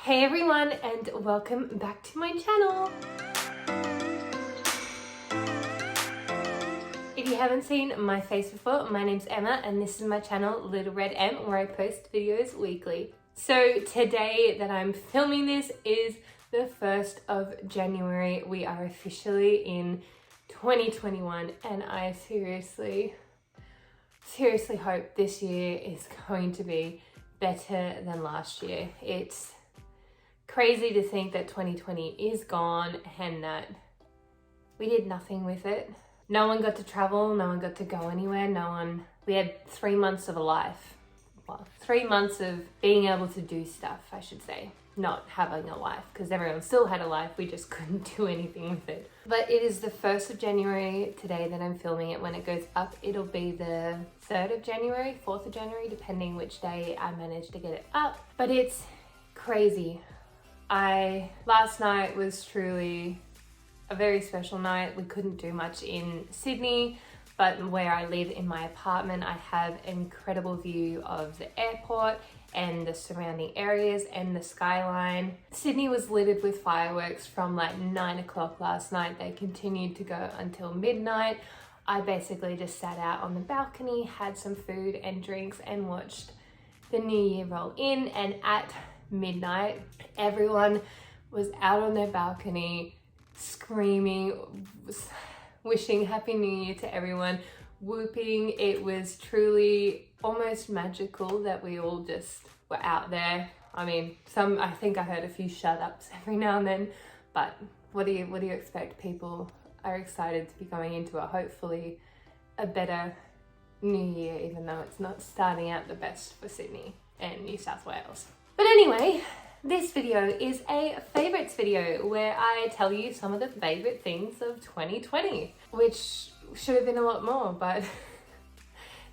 Hey everyone, and welcome back to my channel. If you haven't seen my face before, my name's Emma and this is my channel Little Red M, where I post videos weekly. So today that I'm filming this is the 1st of January. We are officially in 2021 and I seriously hope this year is going to be better than last year. It's crazy to think that 2020 is gone and that we did nothing with it. No one got to travel, no one got to go anywhere, we had 3 months of a life. Well, 3 months of being able to do stuff, I should say. Not having a life, because everyone still had a life, we just couldn't do anything with it. But it is the 1st of January today that I'm filming it. When it goes up, it'll be the 3rd of January, 4th of January, depending which day I manage to get it up. But it's crazy. Last night was truly a very special night. We couldn't do much in Sydney, but where I live in my apartment, I have an incredible view of the airport and the surrounding areas and the skyline. Sydney was littered with fireworks from like 9 o'clock last night. They continued to go until midnight. I basically just sat out on the balcony, had some food and drinks and watched the new year roll in, and at midnight, everyone was out on their balcony screaming, wishing Happy New Year to everyone, whooping. It was truly almost magical that we all just were out there. I mean, I think I heard a few shut-ups every now and then, but what do you expect? People are excited to be going into hopefully a better new year, even though it's not starting out the best for Sydney and New South Wales. But anyway, this video is a favourites video where I tell you some of the favourite things of 2020, which should have been a lot more, but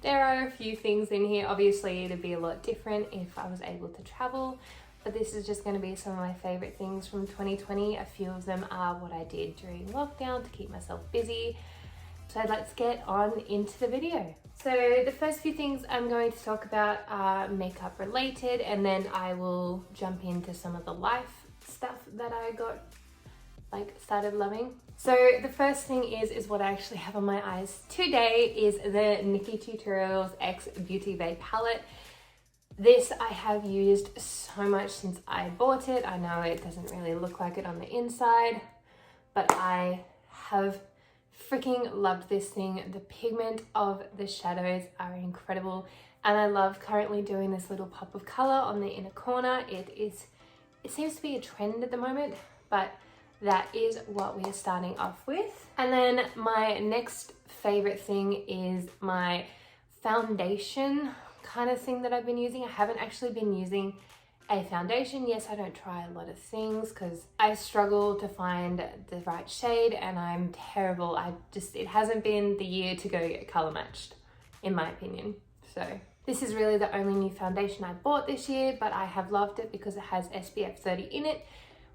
there are a few things in here. Obviously, it'd be a lot different if I was able to travel, but this is just going to be some of my favourite things from 2020. A few of them are what I did during lockdown to keep myself busy. So let's get on into the video. So the first few things I'm going to talk about are makeup related, and then I will jump into some of the life stuff that I started loving. So the first thing is what I actually have on my eyes today is the Nikkie Tutorials X Beauty Bay palette. This I have used so much since I bought it. I know it doesn't really look like it on the inside, but I have freaking loved this thing. The pigment of the shadows are incredible, and I love currently doing this little pop of color on the inner corner. It seems to be a trend at the moment, but that is what we are starting off with. And then my next favorite thing is my foundation kind of thing that I've been using. I haven't actually been using a foundation. Yes, I don't try a lot of things because I struggle to find the right shade and I'm terrible. It hasn't been the year to go get color matched, in my opinion. So this is really the only new foundation I bought this year, but I have loved it because it has SPF 30 in it,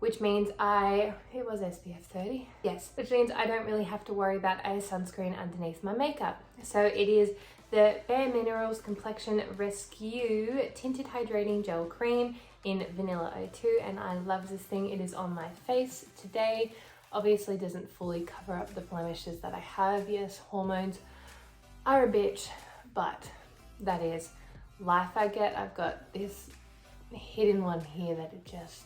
which means it was SPF 30? Yes, which means I don't really have to worry about a sunscreen underneath my makeup. So it is the bareminerals Complexion Rescue Tinted Hydrating Gel Cream in Vanilla 02, and I love this thing. It is on my face today. Obviously doesn't fully cover up the blemishes that I have. Yes, hormones are a bitch, but that is life I get. I've got this hidden one here that it just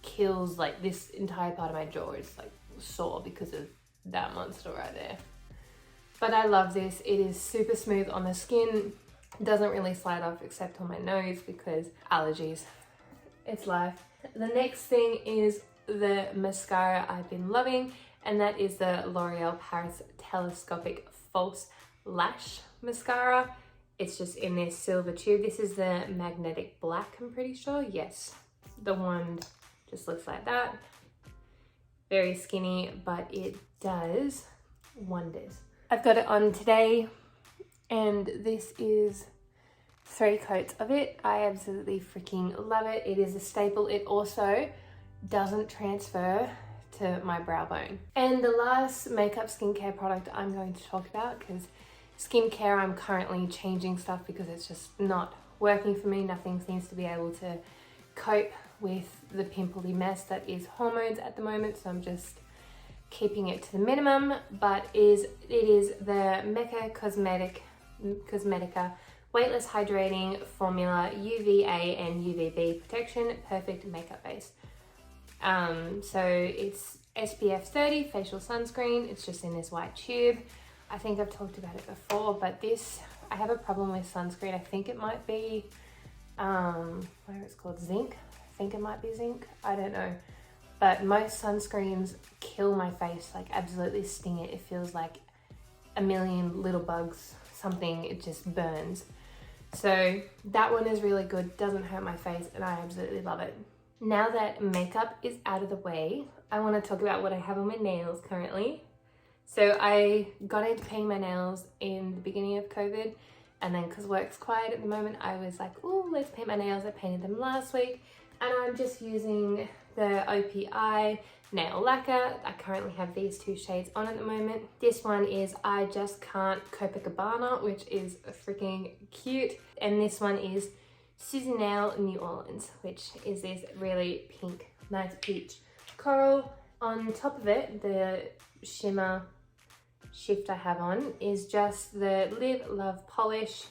kills. Like this entire part of my jaw is like sore because of that monster right there. But I love this. It is super smooth on the skin. It doesn't really slide off except on my nose because allergies. It's life. The next thing is the mascara I've been loving, and that is the L'Oreal Paris Telescopic False Lash Mascara. It's just in this silver tube. This is the magnetic black, I'm pretty sure. Yes, the wand just looks like that. Very skinny, but it does wonders. I've got it on today, and this is 3 coats of it. I absolutely freaking love it. It is a staple. It also doesn't transfer to my brow bone. And the last makeup skincare product I'm going to talk about, because skincare I'm currently changing stuff because it's just not working for me. Nothing seems to be able to cope with the pimply mess that is hormones at the moment, so I'm just keeping it to the minimum. But it is the Mecca Cosmetica Weightless Hydrating Formula UVA and UVB Protection Perfect Makeup Base. So it's SPF 30 facial sunscreen. It's just in this white tube. I think I've talked about it before, but I have a problem with sunscreen. I think it might be, where it's called zinc. I think it might be zinc. I don't know. But most sunscreens kill my face, like absolutely sting it. It feels like a million little bugs, something, it just burns. So that one is really good, doesn't hurt my face, and I absolutely love it. Now that makeup is out of the way, I want to talk about what I have on my nails currently. So I got into painting my nails in the beginning of COVID, and then because work's quiet at the moment, I was like, oh, let's paint my nails. I painted them last week, and I'm just using the OPI nail lacquer. I currently have these two shades on at the moment. This one is I Just Can't Copacabana, which is freaking cute, and this one is Susanelle New Orleans, which is this really pink, nice peach coral. On top of it, the shimmer shift I have on is just the Live Love Polish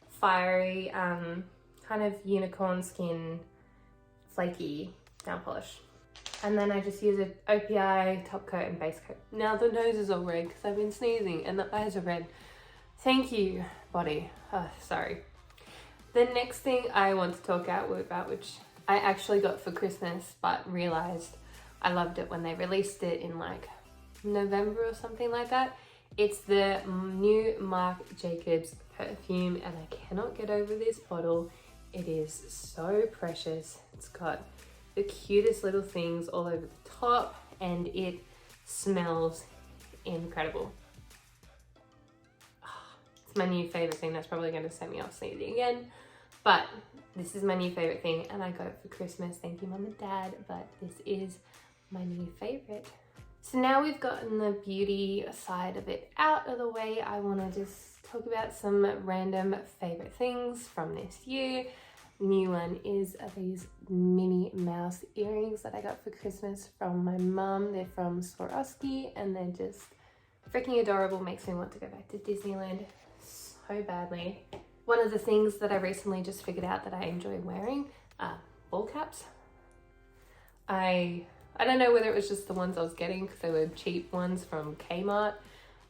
Fiery kind of unicorn skin flaky nail polish. And then I just use an OPI top coat and base coat. Now the nose is all red because I've been sneezing, and the eyes are red. Thank you, body. Sorry. The next thing I want to talk about, which I actually got for Christmas, but realized I loved it when they released it in like November or something like that. It's the new Marc Jacobs perfume, and I cannot get over this bottle. It is so precious. It's got the cutest little things all over the top, and it smells incredible. It's my new favorite thing. That's probably going to set me off sneezing again, but this is my new favorite thing, and I got it for Christmas. Thank you, Mum and Dad, but this is my new favorite. So now we've gotten the beauty side of it out of the way, I want to just talk about some random favorite things from this year. New one is these Minnie Mouse earrings that I got for Christmas from my mum. They're from Swarovski, and they're just freaking adorable. Makes me want to go back to Disneyland so badly. One of the things that I recently just figured out that I enjoy wearing are ball caps. I don't know whether it was just the ones I was getting because they were cheap ones from Kmart,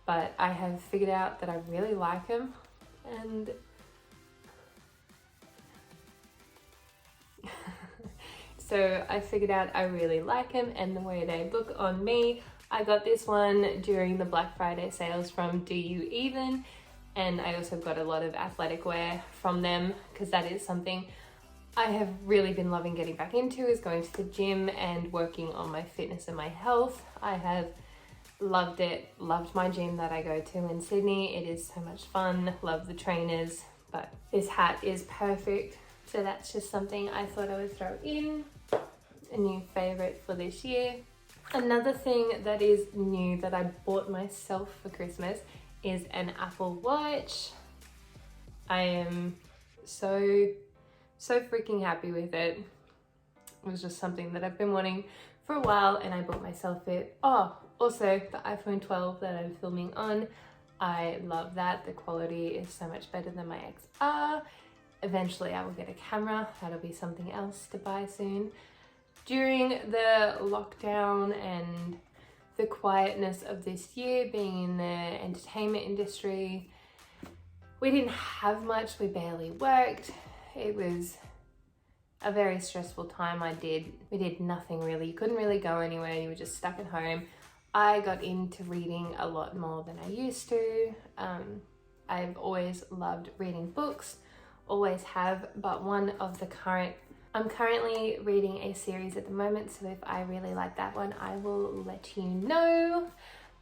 but I have figured out that I really like them, and so I figured out I really like them and the way they look on me. I got this one during the Black Friday sales from Do You Even, and I also got a lot of athletic wear from them because that is something I have really been loving getting back into, is going to the gym and working on my fitness and my health. I have loved it, loved my gym that I go to in Sydney. It is so much fun, love the trainers, but this hat is perfect. So that's just something I thought I would throw in, a new favorite for this year. Another thing that is new that I bought myself for Christmas is an Apple Watch. I am so freaking happy with it. It was just something that I've been wanting for a while, and I bought myself it. Oh, also the iPhone 12 that I'm filming on, I love that. The quality is so much better than my XR. Eventually I will get a camera. That'll be something else to buy soon. During the lockdown and the quietness of this year, being in the entertainment industry, we didn't have much. We barely worked. It was a very stressful time. We did nothing really. You couldn't really go anywhere. You were just stuck at home. I got into reading a lot more than I used to. I've always loved reading books, always have, but I'm currently reading a series at the moment, so if I really like that one, I will let you know.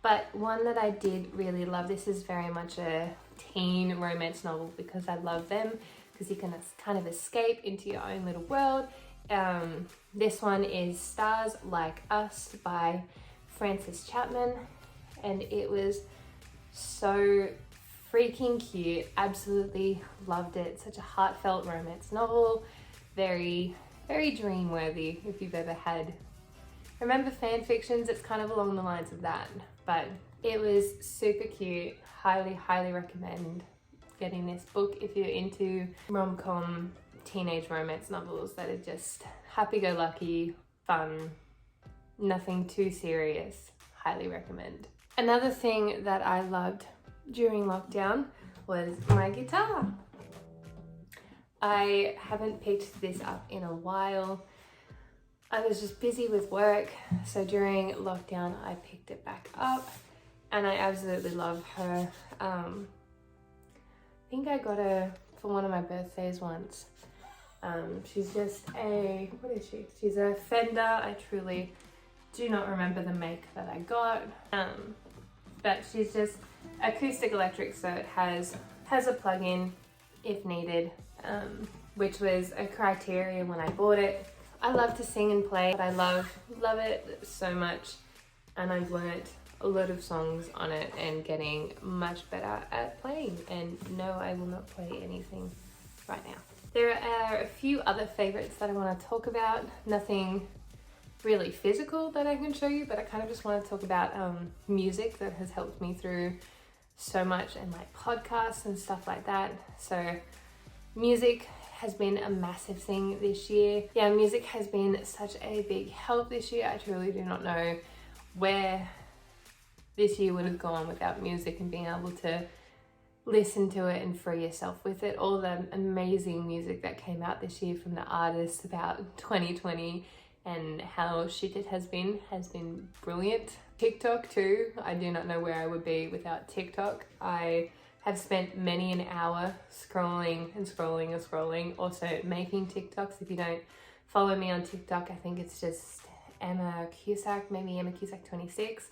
But one that I did really love, this is very much a teen romance novel because I love them, because you can kind of escape into your own little world. This one is Stars Like Us by Frances Chapman, and it was so freaking cute. Absolutely loved it. Such a heartfelt romance novel, very very dream-worthy if you've ever had. Remember fan fictions? It's kind of along the lines of that, but it was super cute. Highly, highly recommend getting this book if you're into rom-com teenage romance novels that are just happy-go-lucky, fun, nothing too serious. Highly recommend. Another thing that I loved during lockdown was my guitar. I haven't picked this up in a while. I was just busy with work, so during lockdown I picked it back up and I absolutely love her. I think I got her for one of my birthdays once. She's just a, what is she? She's a Fender. I truly do not remember the make that I got, but she's just acoustic electric, so it has a plug-in if needed, which was a criteria when I bought it. I love to sing and play, but I love it so much, and I've learnt a lot of songs on it and getting much better at playing. And no, I will not play anything right now. There are a few other favorites that I want to talk about. Nothing really physical that I can show you, but I kind of just want to talk about music that has helped me through so much, and like podcasts and stuff like that. So music has been a massive thing this year. Yeah, music has been such a big help this year. I truly do not know where this year would have gone without music and being able to listen to it and free yourself with it. All the amazing music that came out this year from the artists about 2020 and how shit it has been brilliant. TikTok too. I do not know where I would be without TikTok. I have spent many an hour scrolling and scrolling and scrolling. Also making TikToks. If you don't follow me on TikTok, I think it's just Emma Cusack, maybe Emma Cusack 26.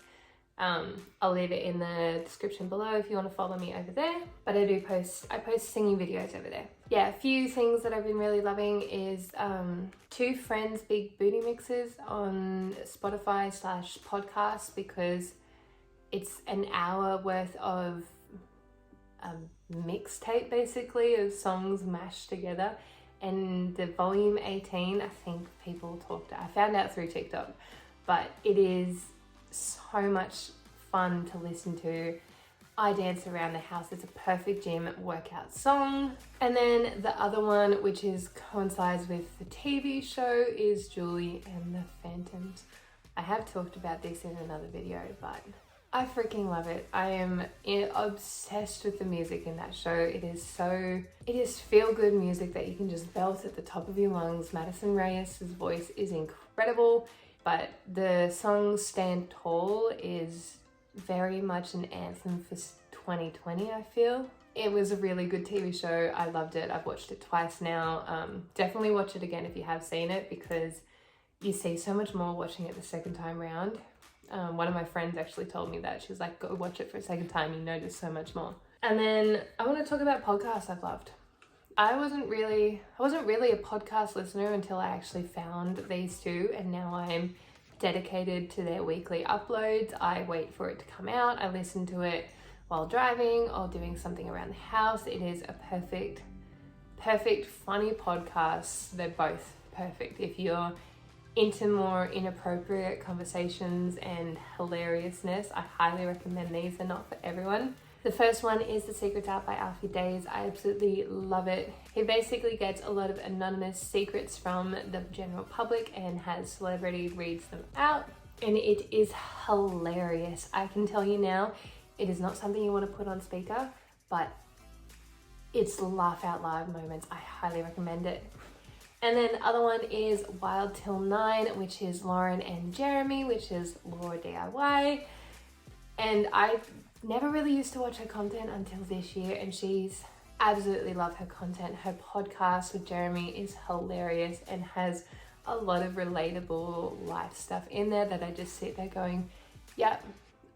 I'll leave it in the description below if you want to follow me over there. But I post singing videos over there. Yeah, a few things that I've been really loving is Two Friends Big Booty Mixes on Spotify/podcasts, because it's an hour worth of mixtape basically of songs mashed together. And the volume 18, I think people I found out through TikTok, but it is so much fun to listen to. I dance around the house. It's a perfect gym workout song. And then the other one, which coincides with the TV show, is Julie and the Phantoms. I have talked about this in another video, but I freaking love it. I am obsessed with the music in that show. It is feel-good music that you can just belt at the top of your lungs. Madison Reyes' voice is incredible, but the song Stand Tall is very much an anthem for 2020, I feel. It was a really good TV show. I loved it. I've watched it twice now. Definitely watch it again if you have seen it, because you see so much more watching it the second time round. One of my friends actually told me that. She was like, go watch it for a second time, you notice so much more. And then I want to talk about podcasts I've loved. I wasn't really a podcast listener until I actually found these two, and now I'm dedicated to their weekly uploads. I wait for it to come out. I listen to it while driving or doing something around the house. It is a perfect, funny podcast. They're both perfect. If you're into more inappropriate conversations and hilariousness, I highly recommend these. They're not for everyone. The first one is The Secrets Out by Alfie Days. I absolutely love it. He basically gets a lot of anonymous secrets from the general public and has celebrity reads them out. And it is hilarious. I can tell you now, it is not something you want to put on speaker, but it's laugh out loud moments. I highly recommend it. And then the other one is Wild Till 9, which is Lauren and Jeremy, which is Laura DIY. And I never really used to watch her content until this year, and she's absolutely love her content. Her podcast with Jeremy is hilarious and has a lot of relatable life stuff in there that I just sit there going, yep,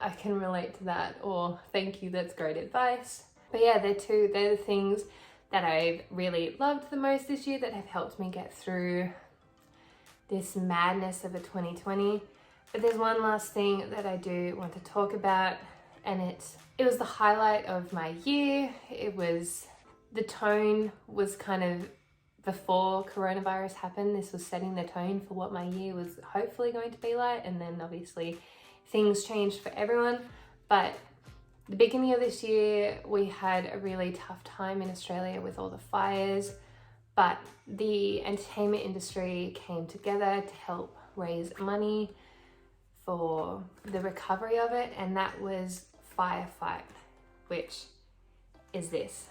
I can relate to that, or thank you, that's great advice. But yeah, they're the things that I've really loved the most this year that have helped me get through this madness of a 2020. But there's one last thing that I do want to talk about, and it was the highlight of my year. The tone was kind of before coronavirus happened, this was setting the tone for what my year was hopefully going to be like. And then obviously things changed for everyone. But the beginning of this year, we had a really tough time in Australia with all the fires, but the entertainment industry came together to help raise money for the recovery of it, and that was Firefight, which is this.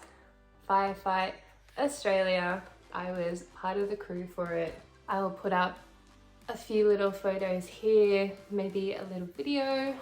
Firefight Australia. I was part of the crew for it. I will put up a few little photos here, maybe a little video.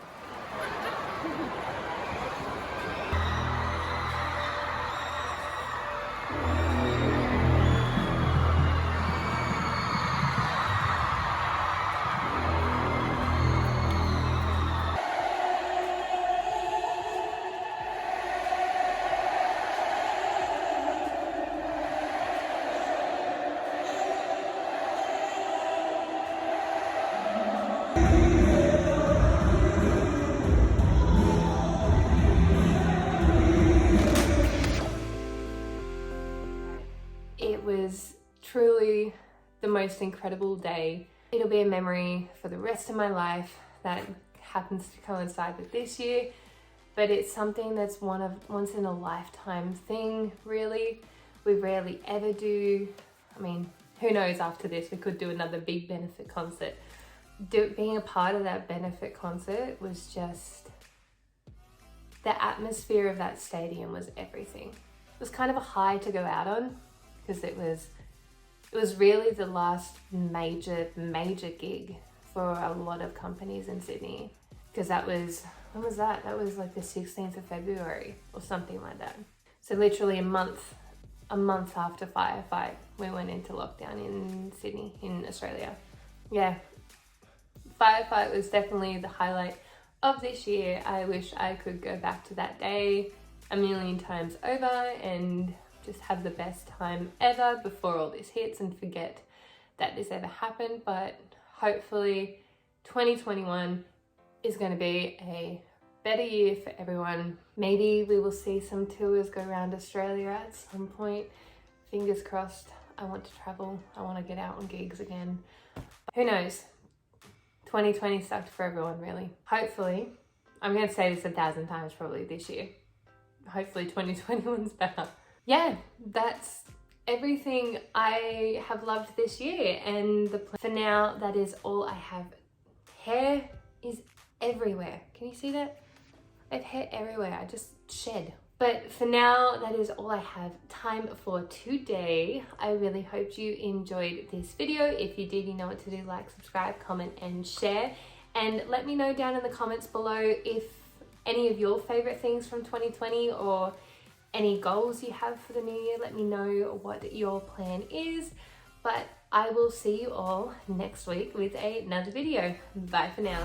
It was truly the most incredible day. It'll be a memory for the rest of my life that happens to coincide with this year, but it's something that's once in a lifetime thing, really. We rarely ever do. I mean, who knows, after this we could do another big benefit concert. Being a part of that benefit concert was just, the atmosphere of that stadium was everything. It was kind of a high to go out on, because it was really the last major gig for a lot of companies in Sydney, because that was, when was that? That was like the 16th of February or something like that. So literally a month after Firefight, we went into lockdown in Sydney, in Australia. Yeah, Firefight was definitely the highlight of this year. I wish I could go back to that day a million times over and just have the best time ever before all this hits and forget that this ever happened. But hopefully 2021 is going to be a better year for everyone. Maybe we will see some tours go around Australia at some point. Fingers crossed. I want to travel. I want to get out on gigs again. Who knows? 2020 sucked for everyone, really. Hopefully, I'm going to say this 1,000 times probably this year. Hopefully 2021's better. Yeah, that's everything I have loved this year, and for now, that is all I have. Hair is everywhere. Can you see that? I have hair everywhere. I just shed. But for now, that is all I have time for today. I really hope you enjoyed this video. If you did, you know what to do. Like, subscribe, comment, and share. And let me know down in the comments below if any of your favorite things from 2020 or any goals you have for the new year. Let me know what your plan is. But I will see you all next week with another video. Bye for now.